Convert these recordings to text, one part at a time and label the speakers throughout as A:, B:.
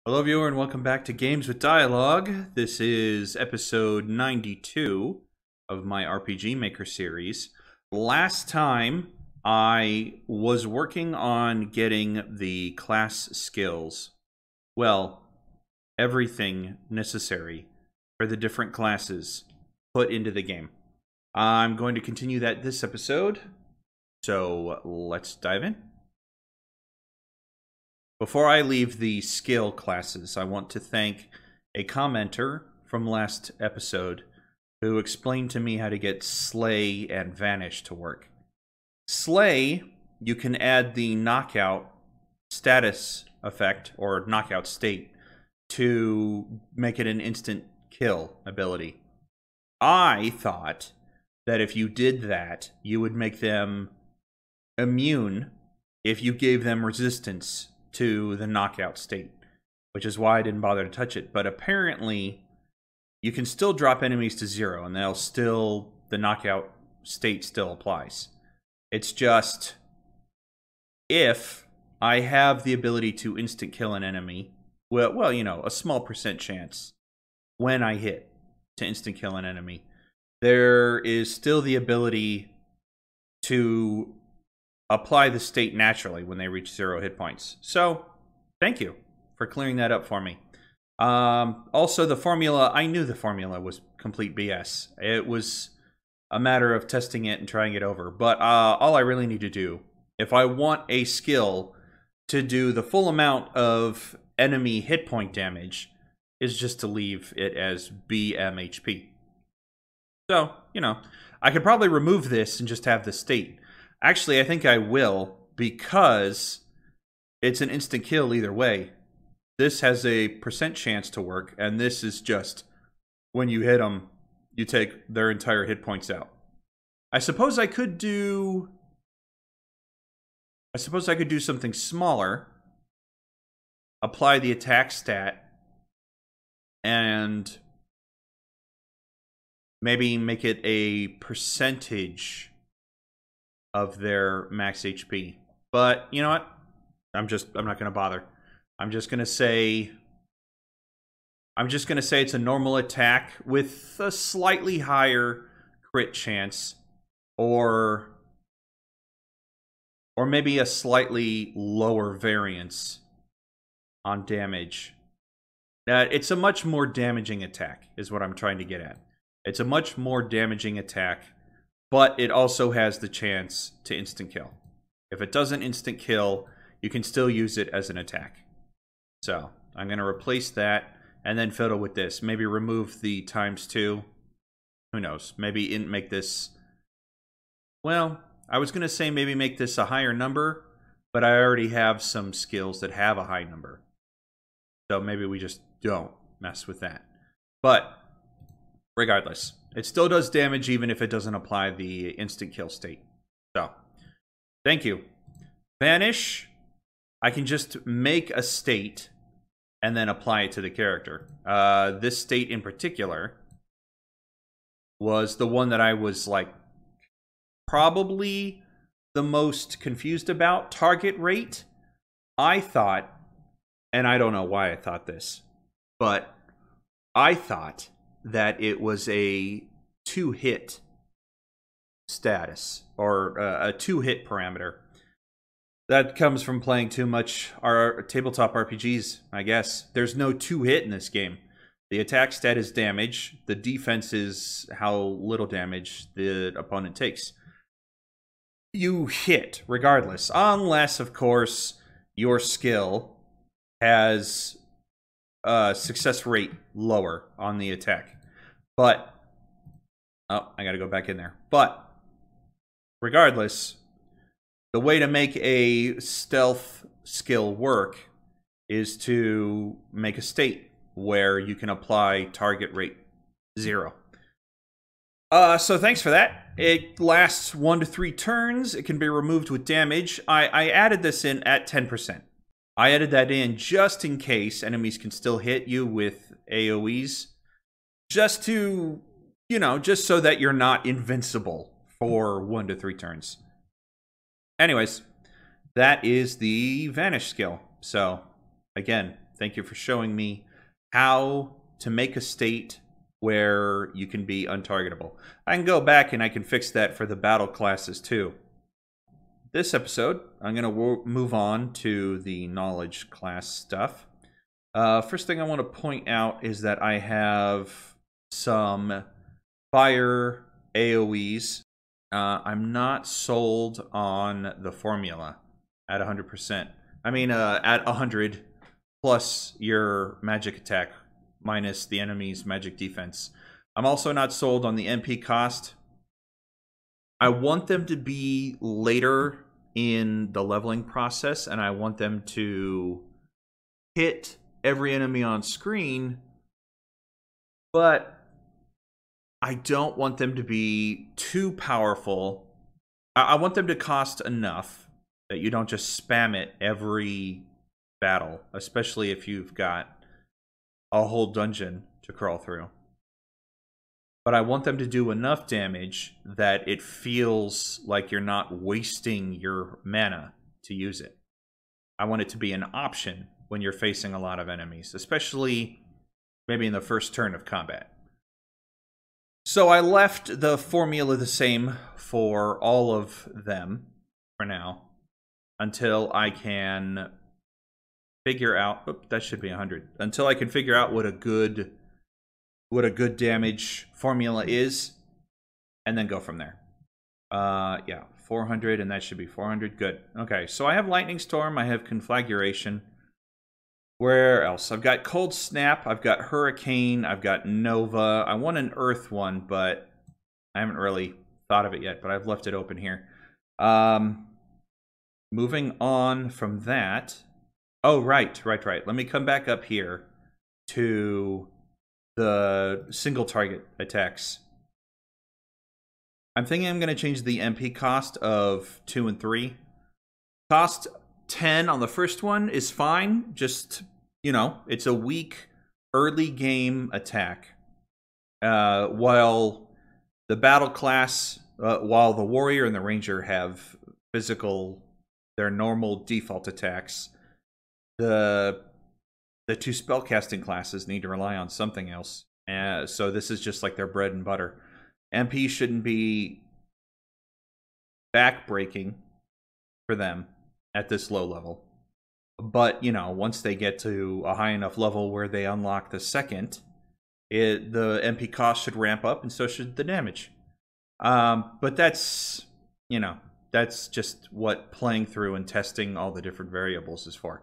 A: Hello, viewer, and welcome back to Games with Dialogue. This is episode 92 of my RPG Maker series. Last time, I was working on getting the class skills. Well, everything necessary for the different classes put into the game. I'm going to continue that this episode, so let's dive in. Before I leave the skill classes, I want to thank a commenter from last episode who explained to me how to get Slay and Vanish to work. Slay, you can add the knockout status effect, or knockout state, to make it an instant kill ability. I thought that if you did that, you would make them immune if you gave them resistance to the knockout state, which is why I didn't bother to touch it. But apparently, you can still drop enemies to 0, and the knockout state still applies. It's just, if I have the ability to instant kill an enemy, well, you know, a small percent chance when I hit to instant kill an enemy, there is still the ability to apply the state naturally when they reach 0 hit points. So, thank you for clearing that up for me. Also, the formula, I knew the formula was complete BS. It was a matter of testing it and trying it over. But all I really need to do, if I want a skill to do the full amount of enemy hit point damage, is just to leave it as BMHP. So, you know, I could probably remove this and just have the state. Actually, I think I will, because it's an instant kill either way. This has a percent chance to work, and this is just, when you hit them, you take their entire hit points out. I suppose I could do something smaller, apply the attack stat, and maybe make it a percentage of their max HP. But you know what? I'm not gonna bother. I'm just gonna say it's a normal attack with a slightly higher crit chance, or maybe a slightly lower variance on damage. It's a much more damaging attack, is what I'm trying to get at. It's a much more damaging attack, but it also has the chance to instant kill. If it doesn't instant kill, you can still use it as an attack. So, I'm going to replace that, and then fiddle with this. Maybe remove the ×2. Who knows? Maybe make this... Well, I was going to say maybe make this a higher number, but I already have some skills that have a high number. So maybe we just don't mess with that. But, regardless, it still does damage even if it doesn't apply the instant kill state. So, thank you. Vanish, I can just make a state and then apply it to the character. This state in particular was the one that I was, like, probably the most confused about. Target rate, I thought, and I don't know why I thought this, but I thought that it was a 2-hit status, or a 2-hit parameter. That comes from playing too much our tabletop RPGs, I guess. There's no 2-hit in this game. The attack stat is damage. The defense is how little damage the opponent takes. You hit, regardless. Unless, of course, your skill has a success rate lower on the attack. But, oh, I gotta go back in there. But, regardless, the way to make a stealth skill work is to make a state where you can apply target rate 0. So thanks for that. It lasts 1 to 3 turns. It can be removed with damage. I added this in at 10%. I added that in just in case enemies can still hit you with AoEs. Just to, you know, just so that you're not invincible for 1 to 3 turns. Anyways, that is the Vanish skill. So, again, Thank you for showing me how to make a state where you can be untargetable. I can go back and I can fix that for the battle classes too. This episode, I'm going to move on to the knowledge class stuff. First thing I want to point out is that I have some fire AoEs. I'm not sold on the formula at 100%. I mean, at 100 plus your magic attack minus the enemy's magic defense. I'm also not sold on the MP cost. I want them to be later in the leveling process, and I want them to hit every enemy on screen, but I don't want them to be too powerful. I want them to cost enough that you don't just spam it every battle, especially if you've got a whole dungeon to crawl through. But I want them to do enough damage that it feels like you're not wasting your mana to use it. I want it to be an option when you're facing a lot of enemies, especially maybe in the first turn of combat. So I left the formula the same for all of them for now until I can figure out, oops, that should be 100. Until I can figure out what a good damage formula is, and then go from there. Yeah, 400, and that should be 400. Good. Okay, so I have Lightning Storm, I have Conflagration. Where else? I've got Cold Snap, I've got Hurricane, I've got Nova. I want an Earth one, but I haven't really thought of it yet, but I've left it open here. Moving on from that. Oh, right. Let me come back up here to the single target attacks. I'm thinking I'm going to change the MP cost of 2 and 3. Cost 10 on the first one is fine. Just, you know, it's a weak early game attack. While the battle class, while the warrior and the ranger have their normal default attacks, the two spellcasting classes need to rely on something else. So this is just like their bread and butter. MP shouldn't be backbreaking for them at this low level. But, you know, once they get to a high enough level where they unlock the second, the MP cost should ramp up, and so should the damage. But that's, you know, that's just what playing through and testing all the different variables is for.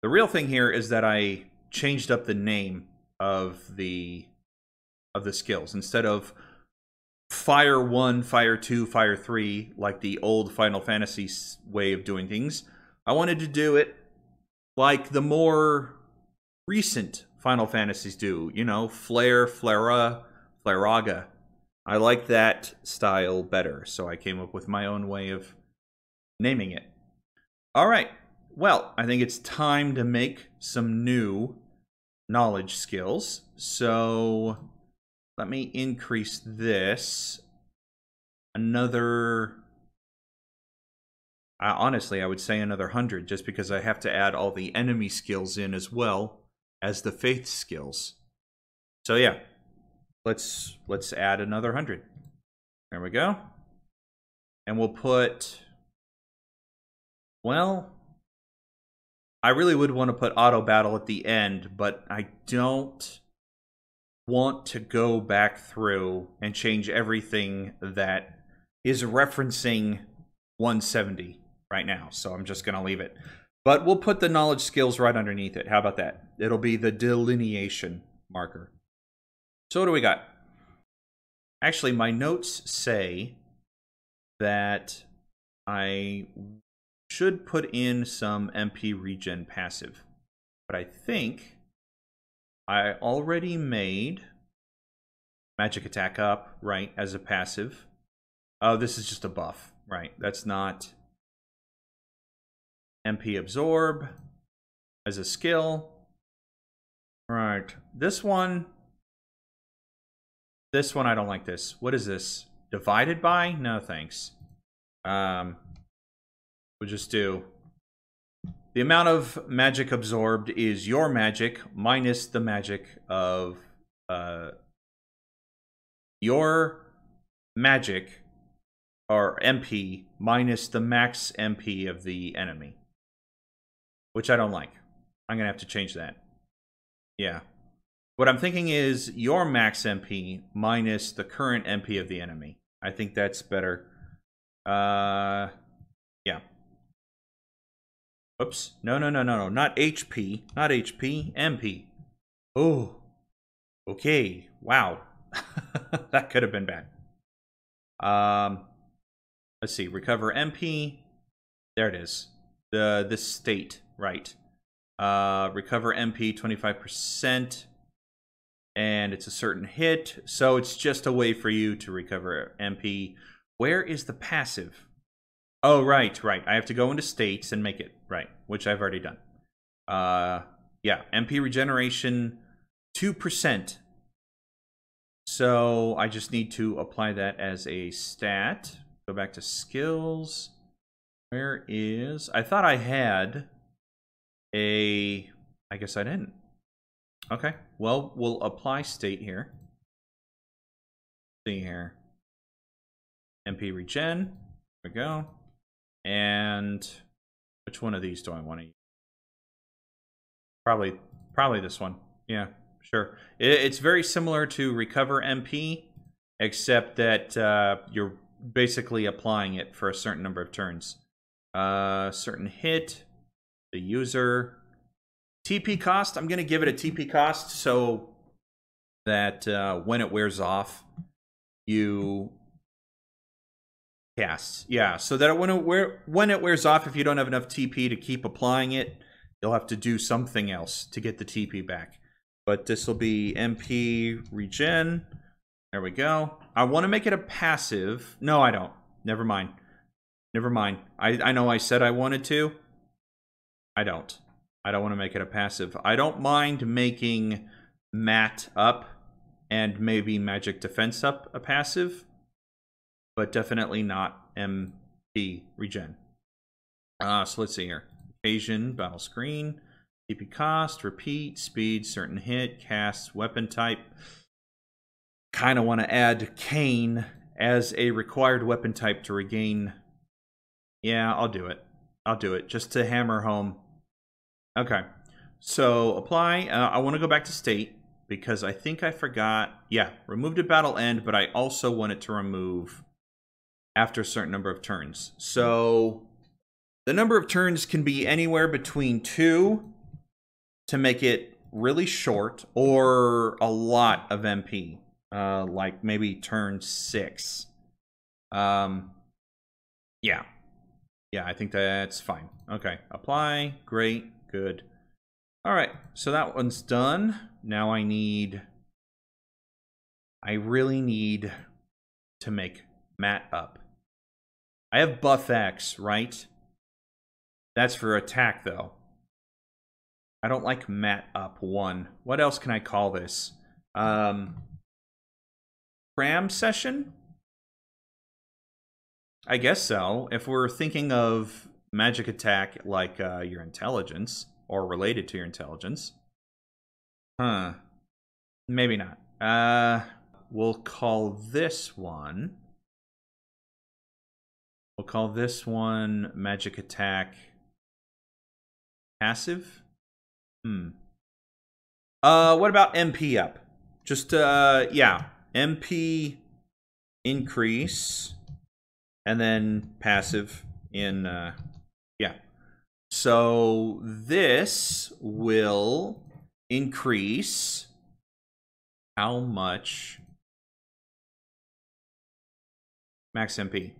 A: The real thing here is that I changed up the name of the skills. Instead of Fire 1, Fire 2, Fire 3, like the old Final Fantasy way of doing things, I wanted to do it like the more recent Final Fantasies do. You know, Flare, Flera, Fleraga. I like that style better, so I came up with my own way of naming it. All right. Well, I think it's time to make some new knowledge skills. So let me increase this another. Honestly, I would say another 100, just because I have to add all the enemy skills in as well as the faith skills. So yeah, let's add another 100. There we go, and we'll put. Well, I really would want to put auto battle at the end, but I don't want to go back through and change everything that is referencing 170 right now, so I'm just going to leave it. But we'll put the knowledge skills right underneath it. How about that? It'll be the delineation marker. So what do we got? Actually, my notes say that I should put in some MP regen passive, but I think I already made magic attack up, right, as a passive. Oh, this is just a buff, right? That's not MP absorb as a skill. Right, this one I don't like this. What is this? Divided by? No, thanks. We'll just do The amount of magic absorbed is your magic minus the magic of your magic or MP minus the max MP of the enemy, which I don't like. I'm gonna have to change that. Yeah. What I'm thinking is your max MP minus the current MP of the enemy. I think that's better. Yeah. Oops. No. Not HP. Not HP. MP. Oh. Okay. Wow. That could have been bad. Let's see. Recover MP. There it is. This state. Right. Recover MP 25%. And it's a certain hit. So it's just a way for you to recover MP. Where is the passive? Oh, right. I have to go into states and make it. Right. Which I've already done. Yeah. MP regeneration 2%. So I just need to apply that as a stat. Go back to skills. Where is... I thought I had a... I guess I didn't. Okay. Well, we'll apply state here. See here. MP regen. There we go. And which one of these do I want to use? Probably this one. Yeah, sure. It's very similar to recover MP, except that you're basically applying it for a certain number of turns. Certain hit, the user. TP cost, I'm going to give it a TP cost so that when it wears off, you cast. Yeah, so that when it wears off, if you don't have enough TP to keep applying it, you'll have to do something else to get the TP back. But this will be MP regen. There we go. I want to make it a passive. No, I don't. Never mind. I know I said I wanted to. I don't want to make it a passive. I don't mind making Mat up and maybe Magic Defense up a passive, but definitely not MP regen. So let's see here. Occasion, battle screen, TP cost, repeat, speed, certain hit, cast, weapon type. Kind of want to add Cane as a required weapon type to regain. Yeah, I'll do it just to hammer home. Okay, so apply. I want to go back to state because I think I forgot. Yeah, removed at battle end, but I also want it to remove after a certain number of turns. So the number of turns can be anywhere between 2 to make it really short or a lot of MP, like maybe turn 6. Yeah, I think that's fine. Okay, apply. Great. Good. All right, so that one's done. Now I really need to make Mat up. I have buff X, right? That's for attack, though. I don't like Mat up 1. What else can I call this? Cram session? I guess so. If we're thinking of magic attack like your intelligence or related to your intelligence. Huh. Maybe not. We'll call this one. We'll call this one magic attack passive. What about MP up? Just yeah, MP increase and then passive in yeah. So this will increase how much max MP?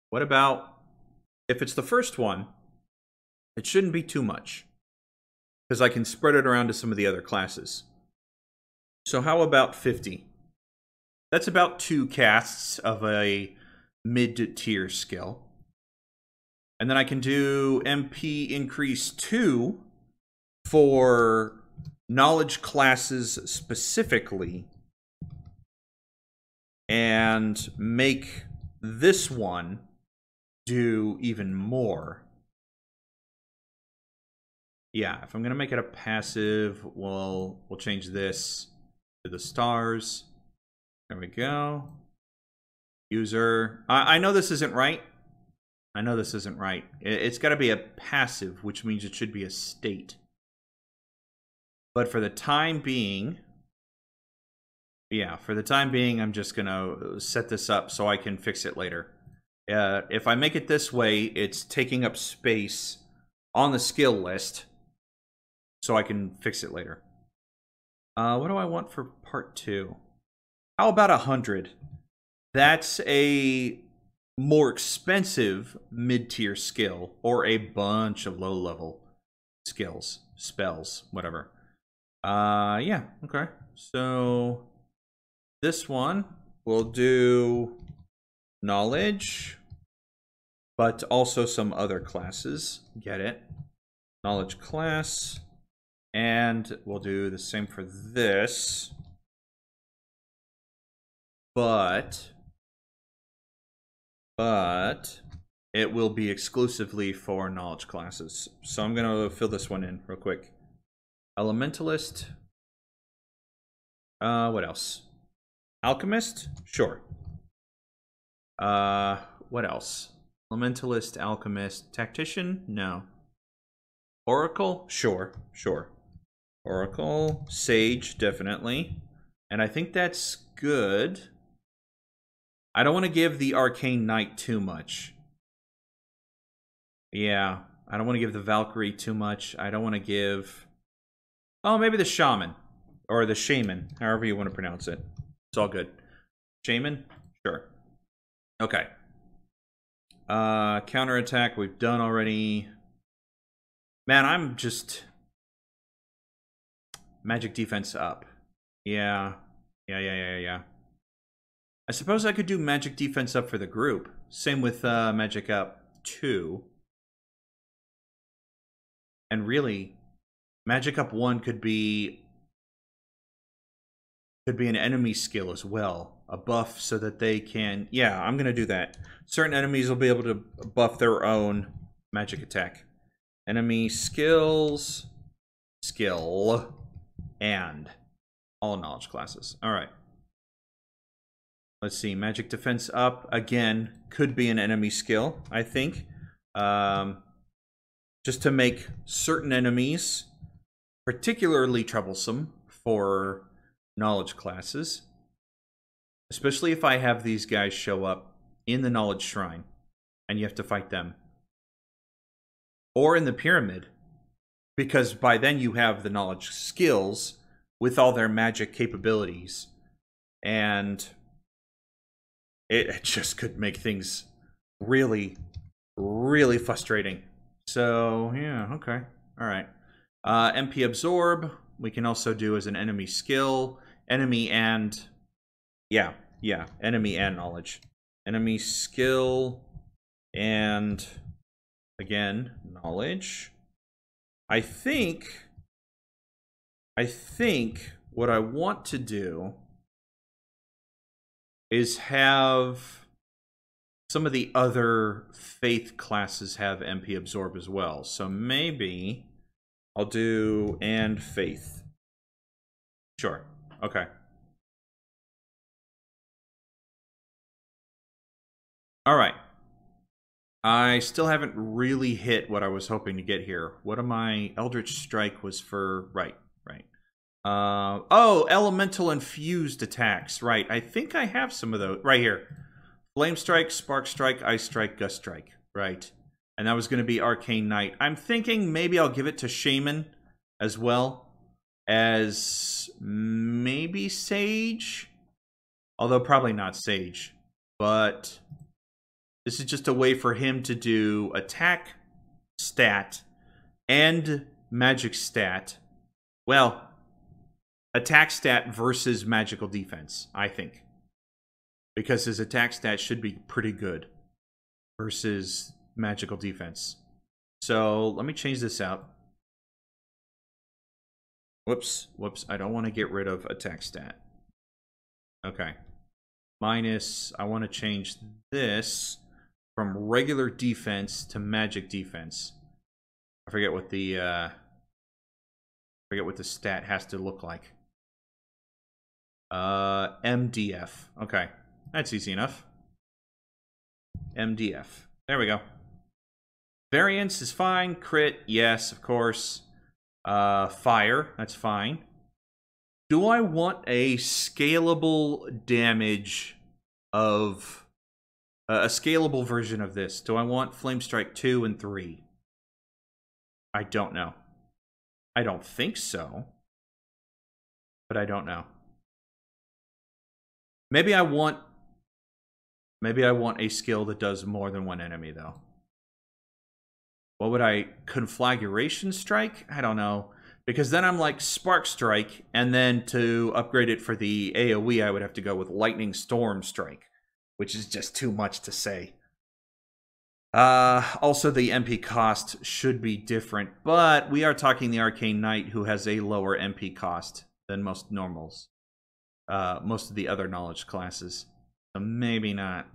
A: What about if it's the first one? It shouldn't be too much because I can spread it around to some of the other classes. So how about 50? That's about 2 casts of a mid-tier skill. And then I can do MP increase 2 for knowledge classes specifically and make this one do even more. Yeah, if I'm gonna make it a passive, we'll change this to the stars. There we go. User. I know this isn't right. I know this isn't right. It's got to be a passive, which means it should be a state. But for the time being, yeah, for the time being, I'm just gonna set this up so I can fix it later. If I make it this way, it's taking up space on the skill list, so I can fix it later. What do I want for part 2? How about 100? That's a more expensive mid-tier skill, or a bunch of low-level skills, spells, whatever. Yeah, okay. So this one we'll do knowledge, but also some other classes. Get it? Knowledge class. And we'll do the same for this. But it will be exclusively for knowledge classes. So I'm going to fill this one in real quick. Elementalist. What else? Alchemist? Sure. What else? Elementalist, alchemist, tactician? No. Oracle? Sure. Oracle, sage, definitely. And I think that's good. I don't want to give the arcane knight too much. Yeah, I don't want to give the Valkyrie too much. I don't want to give... Oh, maybe the shaman. Or the shaman, however you want to pronounce it. It's all good. Shaman? Sure. Okay. Counterattack, we've done already. Man, I'm just... Magic defense up. Yeah. I suppose I could do magic defense up for the group. Same with magic up 2. And really, magic up 1 could be an enemy skill as well. A buff so that they can... Yeah, I'm going to do that. Certain enemies will be able to buff their own magic attack. Enemy skills, skill, and all knowledge classes. All right. Let's see. Magic defense up, again, could be an enemy skill, I think. Just to make certain enemies particularly troublesome for knowledge classes. Especially if I have these guys show up in the knowledge shrine and you have to fight them. Or in the pyramid. Because by then you have the knowledge skills with all their magic capabilities. And it just could make things really, really frustrating. So, yeah, okay. Alright. MP Absorb, we can also do as an enemy skill. Enemy and... Yeah, enemy and knowledge. Enemy skill and... Again, knowledge. I think what I want to do is have some of the other faith classes have MP Absorb as well. So maybe I'll do and faith. Sure. Okay. All right. I still haven't really hit what I was hoping to get here. What am I? Eldritch Strike was for... Right. Oh, elemental infused attacks. Right. I think I have some of those. Right here. Flame Strike, Spark Strike, Ice Strike, Gust Strike. Right. And that was going to be Arcane Knight. I'm thinking maybe I'll give it to Shaman as well as maybe Sage. Although probably not Sage. But this is just a way for him to do attack stat and magic stat. Well, attack stat versus magical defense, I think. Because his attack stat should be pretty good versus magical defense. So let me change this out. Whoops. I don't want to get rid of attack stat. Okay. Minus, I want to change this from regular defense to magic defense. I forget what the Forget what the stat has to look like. MDF. Okay, that's easy enough. MDF. There we go. Variance is fine. Crit, yes, of course. Fire, that's fine. Do I want a scalable damage of... a scalable version of this? Do I want Flame Strike 2 and 3? I don't know. I don't think so. But I don't know. Maybe I want a skill that does more than one enemy, though. What would I... Conflagration Strike? I don't know. Because then I'm like Spark Strike, and then to upgrade it for the AoE, I would have to go with Lightning Storm Strike, which is just too much to say. Also, the MP cost should be different, but we are talking the Arcane Knight, who has a lower MP cost than most normals. Most of the other knowledge classes. So maybe not.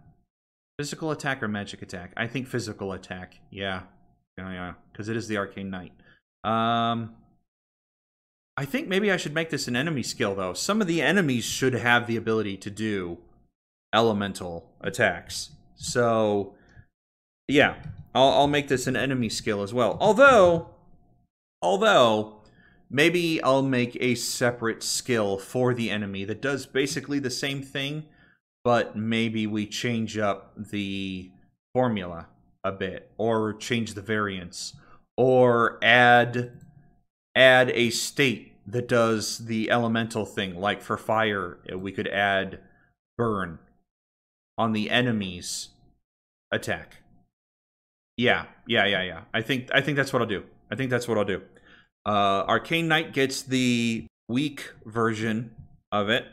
A: Physical attack or magic attack? I think physical attack. Yeah. Yeah, because it is the Arcane Knight. I think maybe I should make this an enemy skill, though. Some of the enemies should have the ability to do elemental attacks. So, yeah, I'll make this an enemy skill as well. Although, maybe I'll make a separate skill for the enemy that does basically the same thing, but maybe we change up the formula a bit, or change the variance, or add a state that does the elemental thing. Like for fire, we could add burn on the enemy's attack. Yeah. I think that's what I'll do. Arcane Knight gets the weak version of it,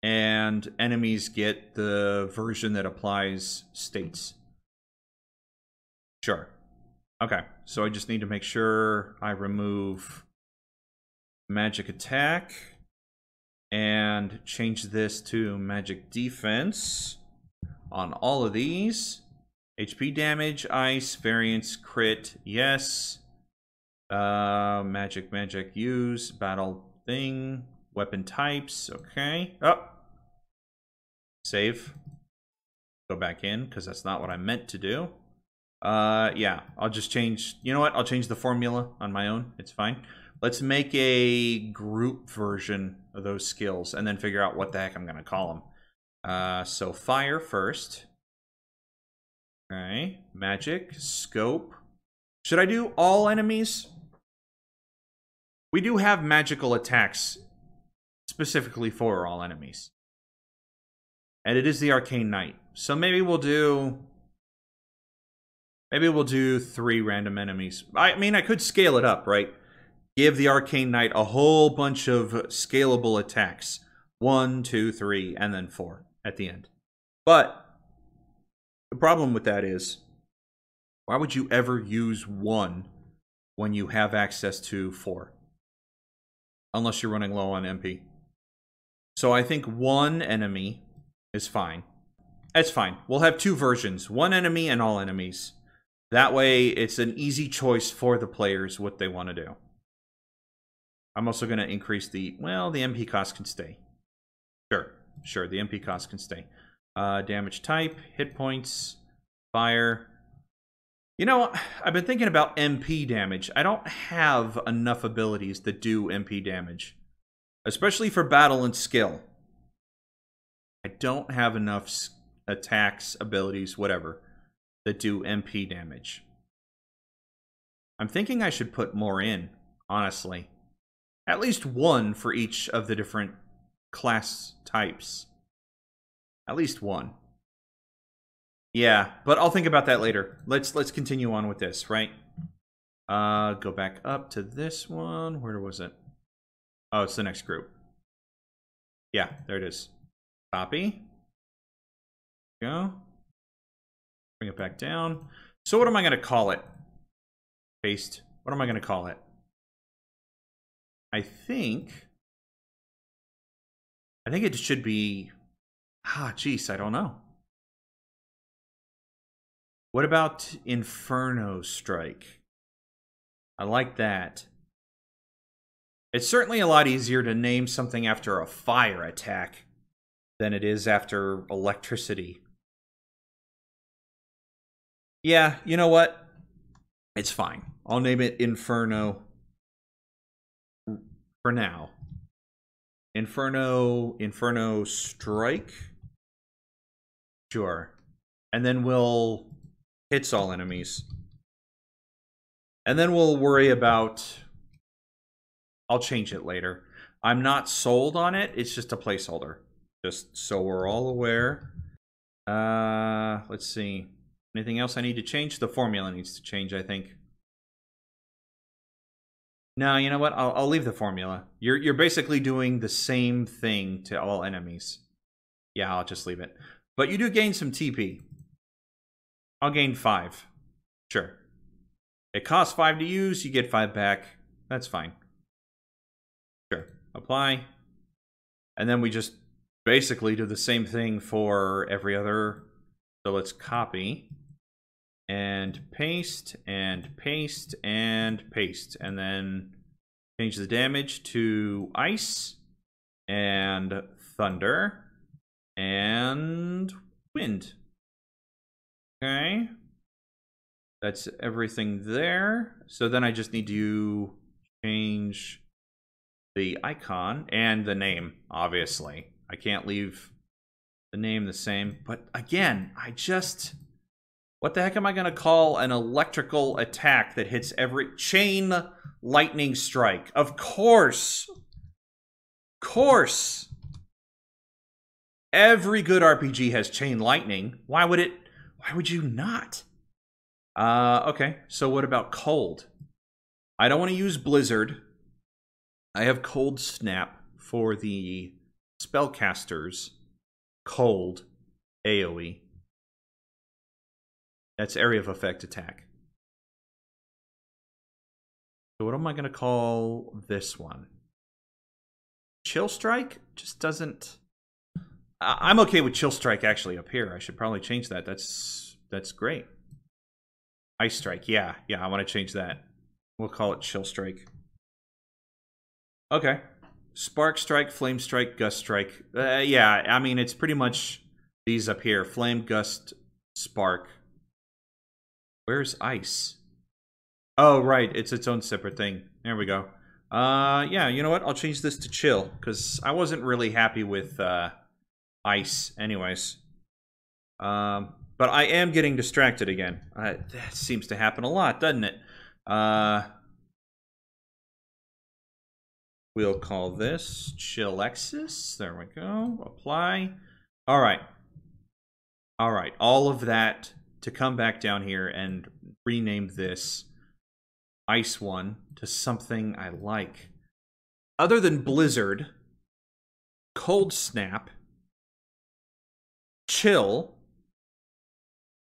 A: and enemies get the version that applies states. Sure. Okay, so I just need to make sure I remove magic attack and change this to magic defense on all of these. HP damage, ice, variance, crit, yes. Magic, use, battle thing, weapon types, okay. Oh. Save. Go back in, because that's not what I meant to do. Yeah, I'll just change... You know what? I'll change the formula on my own. It's fine. Let's make a group version of those skills, and then figure out what the heck I'm going to call them. So, fire first. Okay. Magic. Scope. Should I do all enemies? We do have magical attacks specifically for all enemies. And it is the Arcane Knight. So maybe we'll do 3 random enemies. I mean, I could scale it up, right? Give the Arcane Knight a whole bunch of scalable attacks. 1, 2, 3, and then 4 at the end. But the problem with that is, why would you ever use 1 when you have access to 4? Unless you're running low on MP. So I think 1 enemy is fine. That's fine. We'll have 2 versions. 1 enemy and all enemies. That way, it's an easy choice for the players what they want to do. I'm also going to increase the... Well, the MP cost can stay. Sure, the MP cost can stay. Damage type, hit points, fire. You know, I've been thinking about MP damage. I don't have enough abilities that do MP damage. Especially for battle and skill. I don't have enough attacks, abilities, whatever, that do MP damage. I'm thinking I should put more in, honestly. At least 1 for each of the different class types. At least 1. Yeah, but I'll think about that later. Let's continue on with this, right? Go back up to this one. Where was it? Oh, it's the next group. Yeah, there it is. Copy. Go. Bring it back down. So what am I going to call it? Paste. What am I going to call it? I think it should be... Jeez, I don't know. What about Inferno Strike? I like that. It's certainly a lot easier to name something after a fire attack than it is after electricity. Yeah, you know what? It's fine. I'll name it Inferno for now. Inferno Strike? Sure. And then we'll hits all enemies. And then we'll worry about... I'll change it later. I'm not sold on it. It's just a placeholder. Just so we're all aware. Let's see. Anything else I need to change? The formula needs to change, I think. No, you know what? I'll leave the formula. You're basically doing the same thing to all enemies. Yeah, I'll just leave it. But you do gain some TP. I'll gain 5. Sure. It costs 5 to use. You get 5 back. That's fine. Sure. Apply. And then we just basically do the same thing for every other. So let's copy. And paste, and paste, and paste. And then change the damage to ice, and thunder, and wind. Okay. That's everything there. So then I just need to change the icon and the name, obviously. I can't leave the name the same. But again, what the heck am I going to call an electrical attack that hits every... Chain lightning strike. Of course. Of course. Every good RPG has chain lightning. Why would you not? Okay, so what about cold? I don't want to use blizzard. I have cold snap for the spellcasters. Cold AoE. That's area of effect attack. So what am I going to call this one? Chill Strike? Just doesn't... I'm okay with Chill Strike actually up here. I should probably change that. That's great. Ice Strike. Yeah, I want to change that. We'll call it Chill Strike. Okay. Spark Strike, Flame Strike, Gust Strike. Yeah, I mean, it's pretty much these up here. Flame, Gust, Spark. Where's Ice? Oh, right. It's its own separate thing. There we go. Yeah, you know what? I'll change this to Chill, because I wasn't really happy with Ice anyways. But I am getting distracted again. That seems to happen a lot, doesn't it? We'll call this Chillexis. There we go. Apply. All right. All right. All of that to come back down here and rename this Ice one to something I like. Other than Blizzard, Cold Snap, Chill,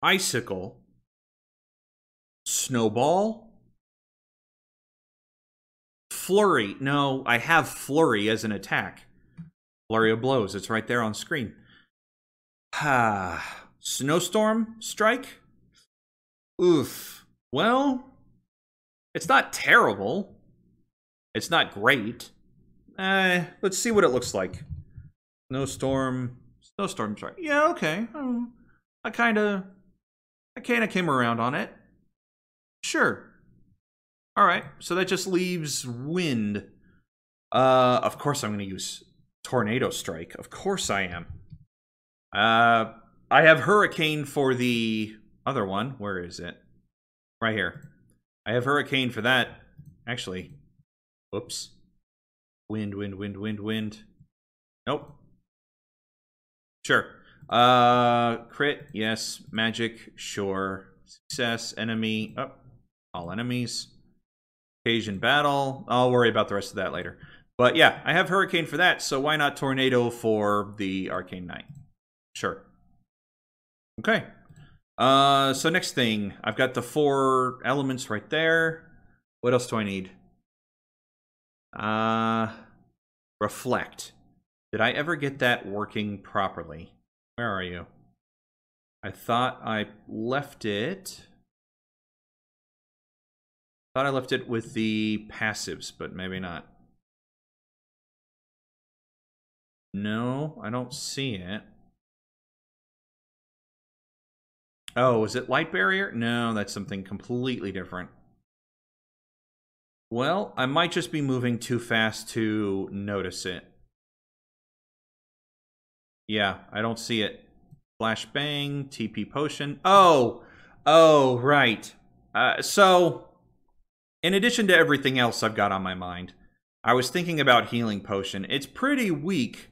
A: Icicle, Snowball, Flurry. No, I have Flurry as an attack. Flurry of Blows. It's right there on screen. Snowstorm Strike? Oof. Well, it's not terrible. It's not great. Let's see what it looks like. Snowstorm Strike. Yeah, okay. I kind of came around on it. Sure. All right. So that just leaves wind. Of course I'm going to use Tornado Strike. Of course I am. I have Hurricane for the other one. Where is it? Right here. I have Hurricane for that. Actually, whoops. Wind. Nope. Sure. Crit, yes. Magic, sure. Success, enemy, all enemies. Occasion battle. I'll worry about the rest of that later. But yeah, I have Hurricane for that, so why not Tornado for the Arcane Knight? Sure. Okay. So next thing, I've got the 4 elements right there. What else do I need? Reflect. Did I ever get that working properly? Where are you? I thought I left it. Thought I left it with the passives, but maybe not. No, I don't see it. Oh, is it light barrier? No, that's something completely different. Well, I might just be moving too fast to notice it. Yeah, I don't see it. Flashbang, TP potion. Oh, right. So, in addition to everything else I've got on my mind, I was thinking about healing potion. It's pretty weak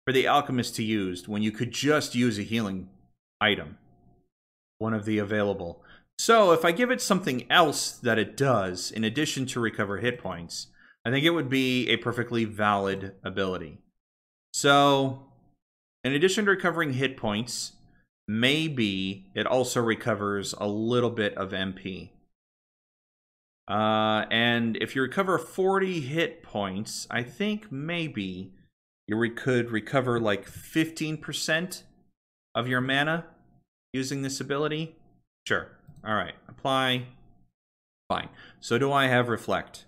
A: for the alchemist to use when you could just use a healing item. One of the available. So if I give it something else that it does, in addition to recover hit points, I think it would be a perfectly valid ability. So, in addition to recovering hit points, maybe it also recovers a little bit of MP. And if you recover 40 hit points, I think maybe you could recover like 15% of your mana using this ability. Sure. All right. Apply. Fine. So do I have Reflect?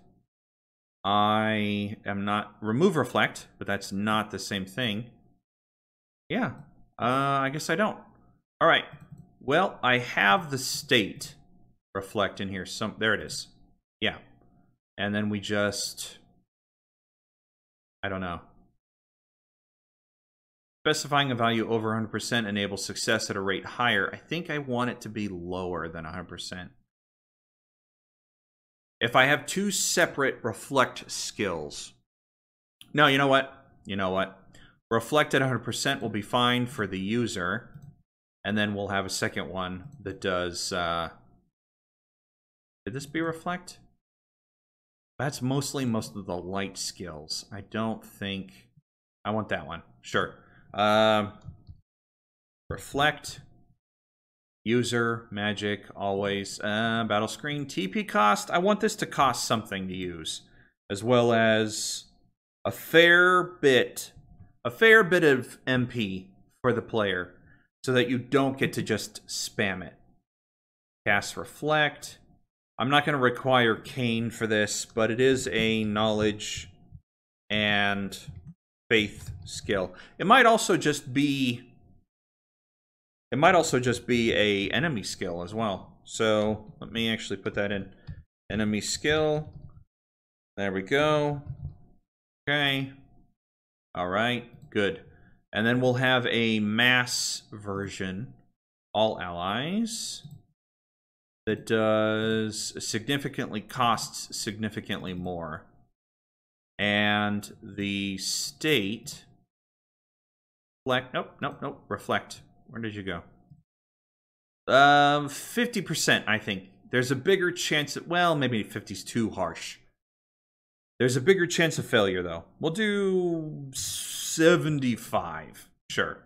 A: I am not... Remove Reflect, but that's not the same thing. Yeah. I guess I don't. All right. Well, I have the state Reflect in here. There it is. Yeah. And then we just... I don't know. Specifying a value over 100% enables success at a rate higher. I think I want it to be lower than 100%. If I have two separate Reflect skills... No, you know what? You know what? Reflect at 100% will be fine for the user. And then we'll have a second one that does... Did this be Reflect? That's most of the light skills. I don't think... I want that one. Sure. Reflect. User, magic, always. Battle screen, TP cost. I want this to cost something to use. As well as a fair bit of MP for the player. So that you don't get to just spam it. Cast Reflect. I'm not going to require Cane for this, but it is a knowledge and faith skill. It might also just be a enemy skill as well. So let me actually put that in. Enemy skill. There we go. Okay. All right. Good. And then we'll have a mass version. All allies. That does costs significantly more. And the state... Nope. Reflect. Where did you go? 50%, I think. There's a bigger chance that... Well, maybe 50's too harsh. There's a bigger chance of failure, though. We'll do 75. Sure.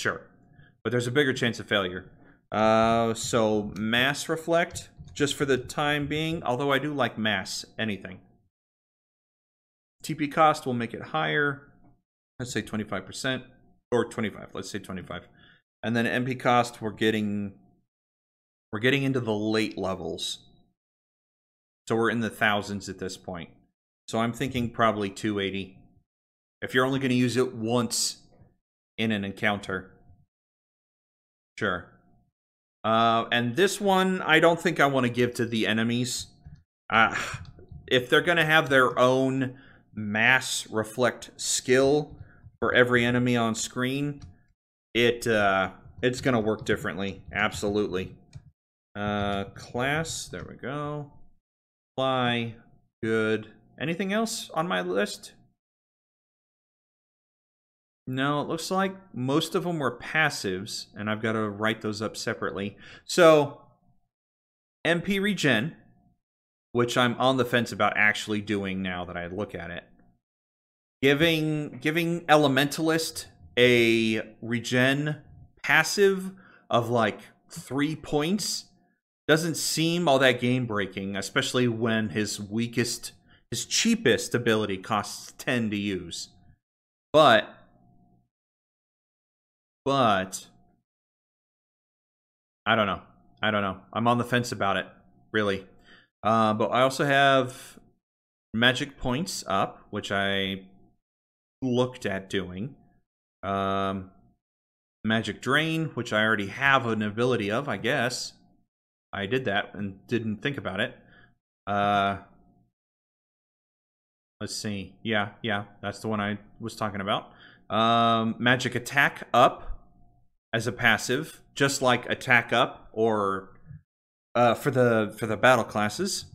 A: But there's a bigger chance of failure. So mass Reflect, just for the time being, although I do like mass, anything. TP cost will make it higher. Let's say 25%. Or 25, let's say 25. And then MP cost, we're getting into the late levels. So we're in the thousands at this point. So I'm thinking probably 280. If you're only going to use it once in an encounter. Sure. And this one, I don't think I want to give to the enemies. If they're going to have their own mass Reflect skill for every enemy on screen, it's going to work differently. Absolutely. Class, there we go. Apply, good. Anything else on my list? No, it looks like most of them were passives, and I've got to write those up separately. So, MP Regen, which I'm on the fence about actually doing now that I look at it. Giving Elementalist a Regen passive of like 3 points doesn't seem all that game-breaking, especially when his cheapest ability costs 10 to use. But I don't know. I'm on the fence about it, really. But I also have magic points up, which I looked at doing. Magic Drain, which I already have an ability of, I guess. I did that and didn't think about it. Let's see. Yeah, that's the one I was talking about. Magic Attack Up as a passive, just like Attack Up or for the battle classes,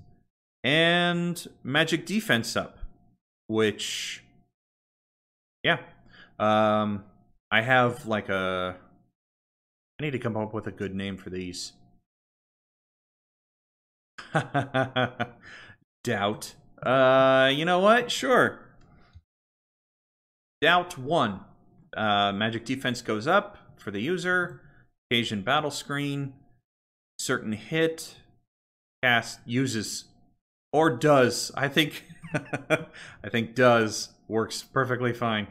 A: and Magic Defense Up, which I have like I need to come up with a good name for these. Doubt. You know what? Sure. Doubt 1. Magic defense goes up for the user. Occasion battle screen. Certain hit. Cast uses or does. I think I think does works perfectly fine.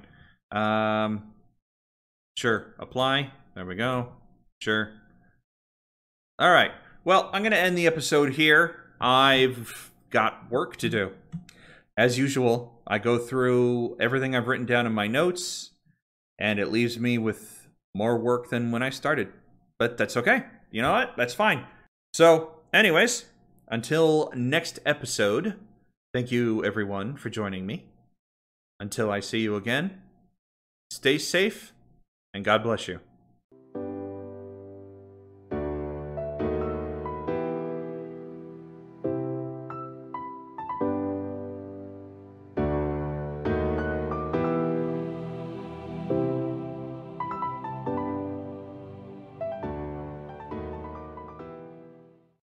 A: Sure. Apply. There we go. Sure. All right. Well, I'm going to end the episode here. I've got work to do. As usual, I go through everything I've written down in my notes, and it leaves me with more work than when I started. But that's okay. You know what? That's fine. So, anyways, until next episode, thank you everyone for joining me. Until I see you again, stay safe, and God bless you.